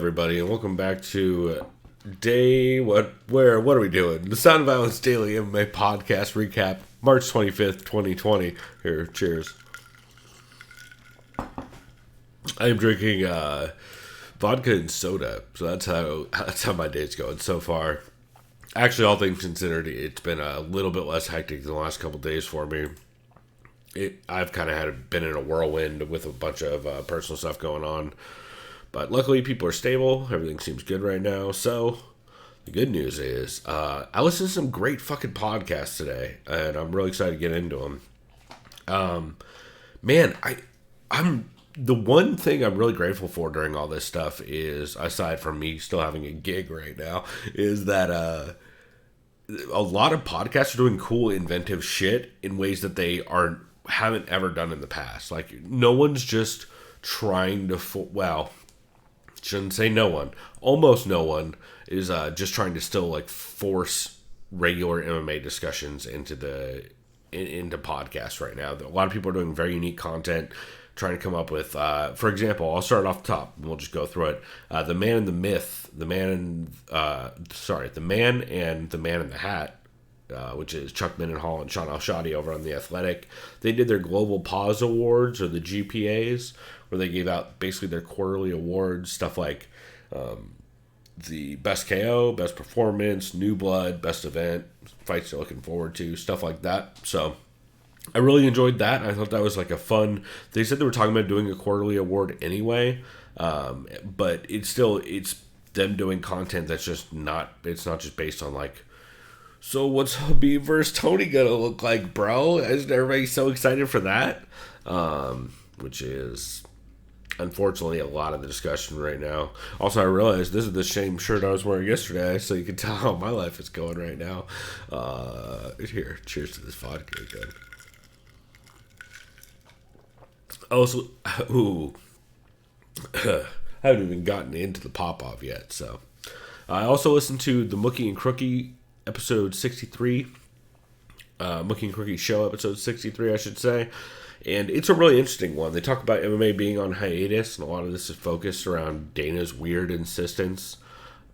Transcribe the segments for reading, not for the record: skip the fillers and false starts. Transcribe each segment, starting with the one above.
everybody, and welcome back to what are we doing? The Sound of Violence Daily MMA Podcast Recap, March 25th, 2020. Here, cheers. I am drinking vodka and soda, so that's how my day's going so far. Actually, all things considered, it's been a little bit less hectic than the last couple days for me. I've kind of been in a whirlwind with a bunch of personal stuff going on. But luckily, people are stable. Everything seems good right now. So, the good news is, I listened to some great fucking podcasts today. And I'm really excited to get into them. I'm the one thing I'm really grateful for during all this stuff is, aside from me still having a gig right now, is that a lot of podcasts are doing cool, inventive shit in ways that they haven't ever done in the past. Like, no one's just trying to shouldn't say no one. Almost no one is just trying to still like force regular MMA discussions into podcasts right now. A lot of people are doing very unique content, trying to come up with, for example, I'll start off the top and we'll just go through it. The Man and the Myth, the Man and the Man in the Hat, which is Chuck Mindenhall and Sean Al-Shadi over on The Athletic. They did their Global Pause Awards, or the GPAs, where they gave out basically their quarterly awards, stuff like the Best KO, Best Performance, New Blood, Best Event, fights they're looking forward to, stuff like that. So I really enjoyed that. I thought that was like a fun... They said they were talking about doing a quarterly award anyway, but it's them doing content that's just not... It's not just based on like, so what's Habib versus Tony gonna look like, bro? Isn't everybody so excited for that? Which is... unfortunately, a lot of the discussion right now. Also, I realized this is the same shirt I was wearing yesterday, so you can tell how my life is going right now. Here, cheers to this vodka again. Also, I haven't even gotten into the pop-off yet, so. I also listened to the Mookie Crookie episode 63. Mookie Crookie show episode 63, I should say. And it's a really interesting one. They talk about MMA being on hiatus, and a lot of this is focused around Dana's weird insistence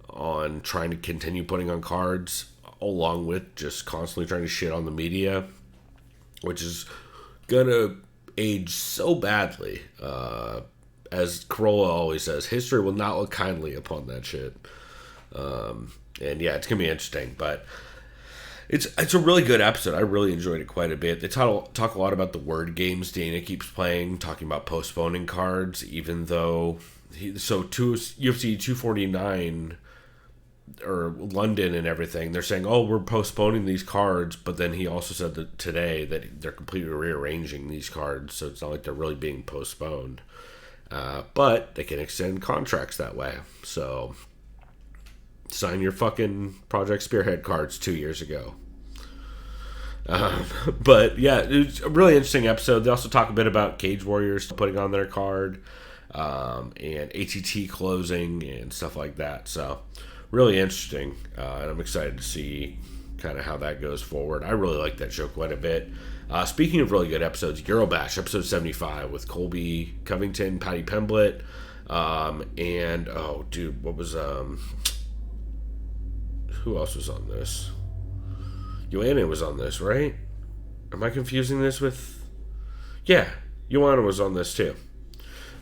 on trying to continue putting on cards, along with just constantly trying to shit on the media, which is gonna age so badly. As Corolla always says, history will not look kindly upon that shit. And yeah, it's gonna be interesting, but... It's a really good episode. I really enjoyed it quite a bit. They talk a lot about the word games Dana keeps playing, talking about postponing cards, even though... UFC 249, or London and everything, they're saying, oh, we're postponing these cards, but then he also said that today that they're completely rearranging these cards, so it's not like they're really being postponed. But they can extend contracts that way, so... Sign your fucking Project Spearhead cards 2 years ago. But yeah, it was a really interesting episode. They also talk a bit about Cage Warriors putting on their card, and ATT closing and stuff like that. So really interesting, and I'm excited to see kind of how that goes forward. I really like that show quite a bit. Speaking of really good episodes, Eurobash episode 75 with Colby Covington, Patty Pemblett, and what was who else was on this? Joanna was on this, right? Am I confusing this with... Yeah, Joanna was on this too.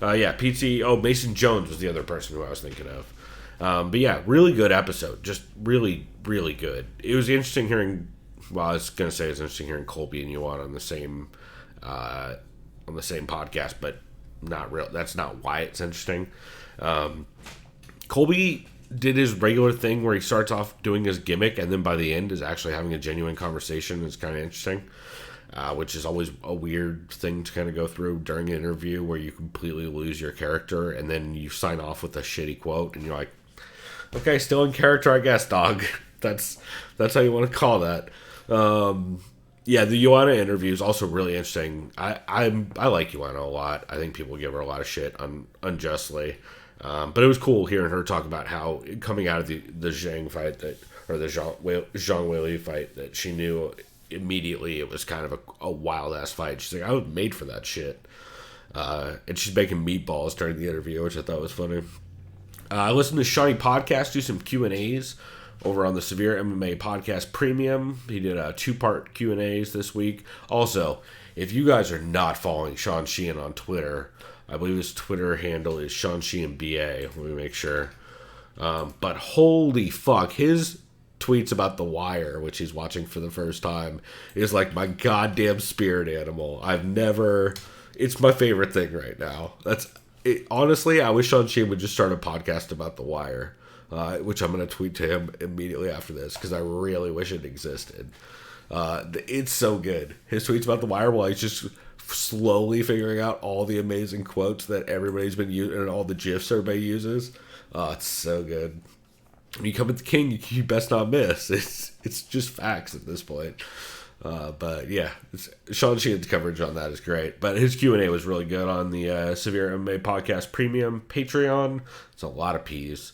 PT... Oh, Mason Jones was the other person who I was thinking of. But yeah, really good episode. Just really, really good. It was interesting hearing... Well, I was going to say it's interesting hearing Colby and Joanna on the same podcast, but not real. That's not why it's interesting. Colby did his regular thing where he starts off doing his gimmick and then by the end is actually having a genuine conversation. It's kind of interesting, which is always a weird thing to kind of go through during an interview where you completely lose your character and then you sign off with a shitty quote and you're like, okay, still in character, I guess, dog. That's how you want to call that. Yeah, the Joanna interview is also really interesting. I like Joanna a lot. I think people give her a lot of shit unjustly. But it was cool hearing her talk about how coming out of the Zhang fight or the Zhang Weili fight, that she knew immediately it was kind of a wild ass fight. She's like, I was made for that shit. And she's making meatballs during the interview, which I thought was funny. I listened to Seanie podcast do some Q&As over on the Severe MMA Podcast Premium. He did 2-part Q&As this week. Also, if you guys are not following Sean Sheehan on Twitter, I believe his Twitter handle is Sean Sheehan BA. Let me make sure. But holy fuck, his tweets about The Wire, which he's watching for the first time, is like my goddamn spirit animal. It's my favorite thing right now. Honestly, I wish Sean Sheehan would just start a podcast about The Wire, which I'm going to tweet to him immediately after this, because I really wish it existed. It's so good. His tweets about The Wire, while he's just slowly figuring out all the amazing quotes that everybody's been using and all the GIFs everybody uses. It's so good. When you come at the king, you best not miss. It's just facts at this point. But yeah, Sean Sheehan's coverage on that is great. But his Q&A was really good on the Severe MMA Podcast Premium Patreon. It's a lot of P's.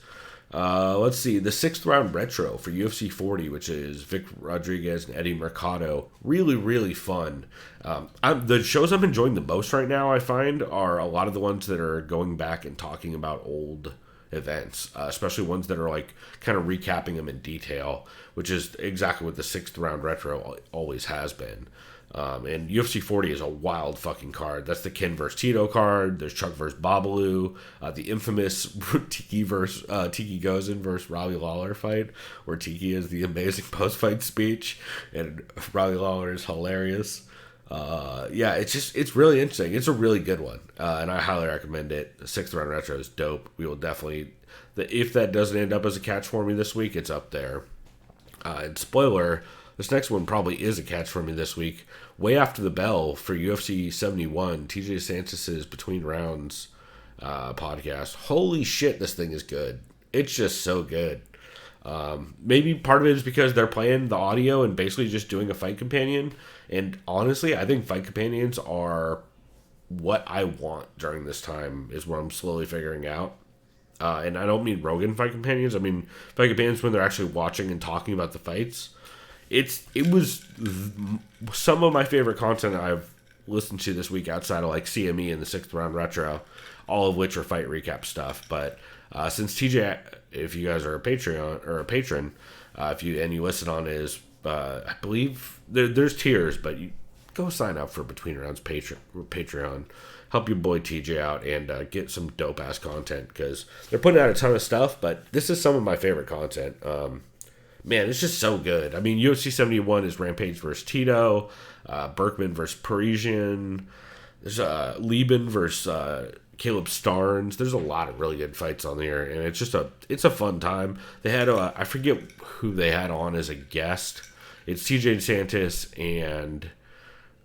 Let's see, the 6th round retro for UFC 40, which is Vic Rodriguez and Eddie Mercado. Really, really fun. The shows I'm enjoying the most right now, I find, are a lot of the ones that are going back and talking about old events, especially ones that are like kind of recapping them in detail, which is exactly what the 6th round retro always has been. And UFC 40 is a wild fucking card. That's the Ken vs. Tito card. There's Chuck vs. Babalu. The infamous Tiki Gozin versus Robbie Lawler fight, where Tiki is the amazing post-fight speech, and Robbie Lawler is hilarious. It's really interesting. It's a really good one, and I highly recommend it. The 6th round retro is dope. We will definitely, if that doesn't end up as a catch for me this week, it's up there. And spoiler, this next one probably is a catch for me this week. Way After the Bell for UFC 71, TJ Santos' Between Rounds podcast. Holy shit, this thing is good. It's just so good. Maybe part of it is because they're playing the audio and basically just doing a fight companion. And honestly, I think fight companions are what I want during this time, is what I'm slowly figuring out. And I don't mean Rogan fight companions. I mean fight companions when they're actually watching and talking about the fights. It was some of my favorite content I've listened to this week outside of like CME and the 6th round retro, all of which are fight recap stuff. But since TJ, if you guys are a Patreon or a patron, if you listen on his, I believe there's tiers, but you go sign up for Between Rounds Patreon. Help your boy TJ out and get some dope ass content, because they're putting out a ton of stuff. But this is some of my favorite content. Man, it's just so good. I mean, UFC 71 is Rampage versus Tito, Berkman versus Parisian. There's Lieben versus Caleb Starnes. There's a lot of really good fights on there, and it's a fun time. They had I forget who they had on as a guest. It's TJ Santos and,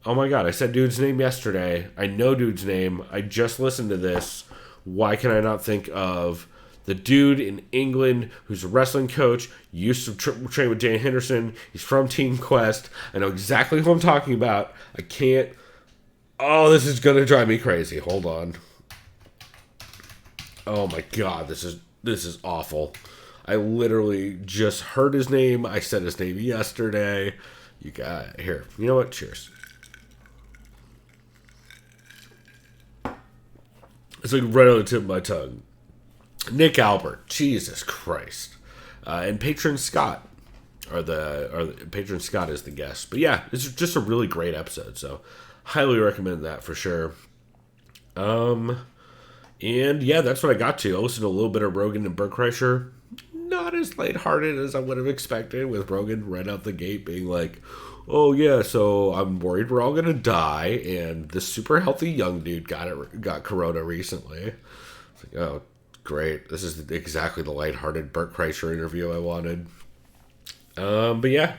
oh my god, I said dude's name yesterday. I know dude's name. I just listened to this. Why can I not think of the dude in England who's a wrestling coach, used to train with Dan Henderson. He's from Team Quest. I know exactly who I'm talking about. I can't. Oh, this is going to drive me crazy. Hold on. Oh my god, this is awful. I literally just heard his name. I said his name yesterday. You got here. You know what? Cheers. It's like right on the tip of my tongue. Nick Albert, Jesus Christ, and Patron Scott Patron Scott is the guest. But yeah, it's just a really great episode, so highly recommend that for sure. And yeah, that's what I got to. I listened to a little bit of Rogan and Berkreischer. Not as lighthearted as I would have expected, with Rogan right out the gate being like, "Oh yeah, so I'm worried we're all gonna die, and this super healthy young dude got corona recently." It's like, oh. Great. This is exactly the lighthearted Bert Kreischer interview I wanted. But yeah,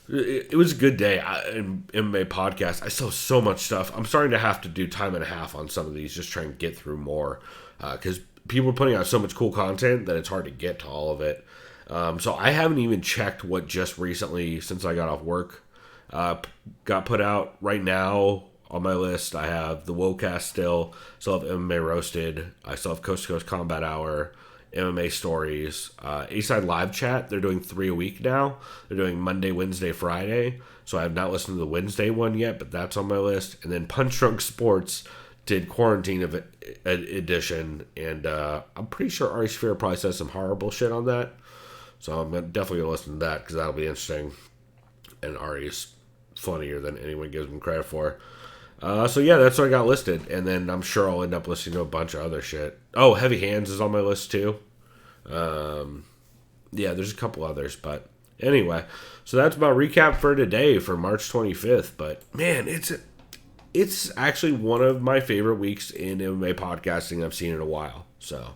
it was a good day in MMA podcast. I saw so much stuff. I'm starting to have to do time and a half on some of these, just trying to get through more, because people are putting out so much cool content that it's hard to get to all of it. So I haven't even checked what just recently, since I got off work, got put out. Right now on my list, I have the Wocast still have MMA Roasted, I still have Coast to Coast Combat Hour, MMA Stories, A-Side Live Chat. They're doing 3 a week now. They're doing Monday, Wednesday, Friday, so I have not listened to the Wednesday one yet, but that's on my list. And then Punch Drunk Sports did Quarantine Edition, and I'm pretty sure Ari Shaffir probably says some horrible shit on that. So I'm definitely going to listen to that because that'll be interesting. And Ari's funnier than anyone gives him credit for. So yeah, that's what I got listed. And then I'm sure I'll end up listening to a bunch of other shit. Oh, Heavy Hands is on my list too. Yeah, there's a couple others. But anyway, so that's my recap for today for March 25th. But man, it's actually one of my favorite weeks in MMA podcasting I've seen in a while. So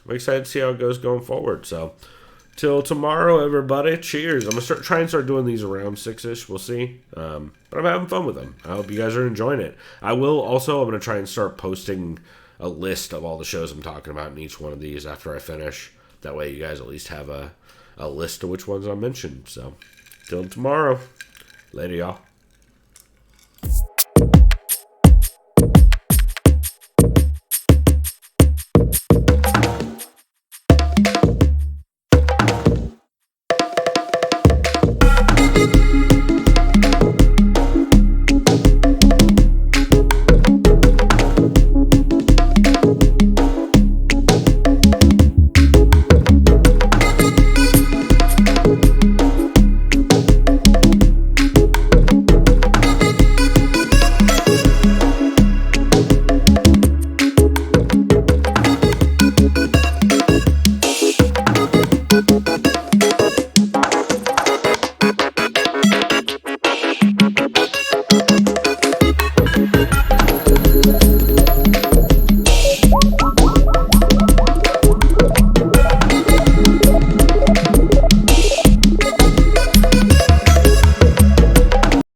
I'm excited to see how it goes going forward. So till tomorrow, everybody. Cheers. I'm going to try and start doing these around 6-ish. We'll see. But I'm having fun with them. I hope you guys are enjoying it. I'm going to try and start posting a list of all the shows I'm talking about in each one of these after I finish. That way you guys at least have a list of which ones I mentioned. So till tomorrow. Later, y'all.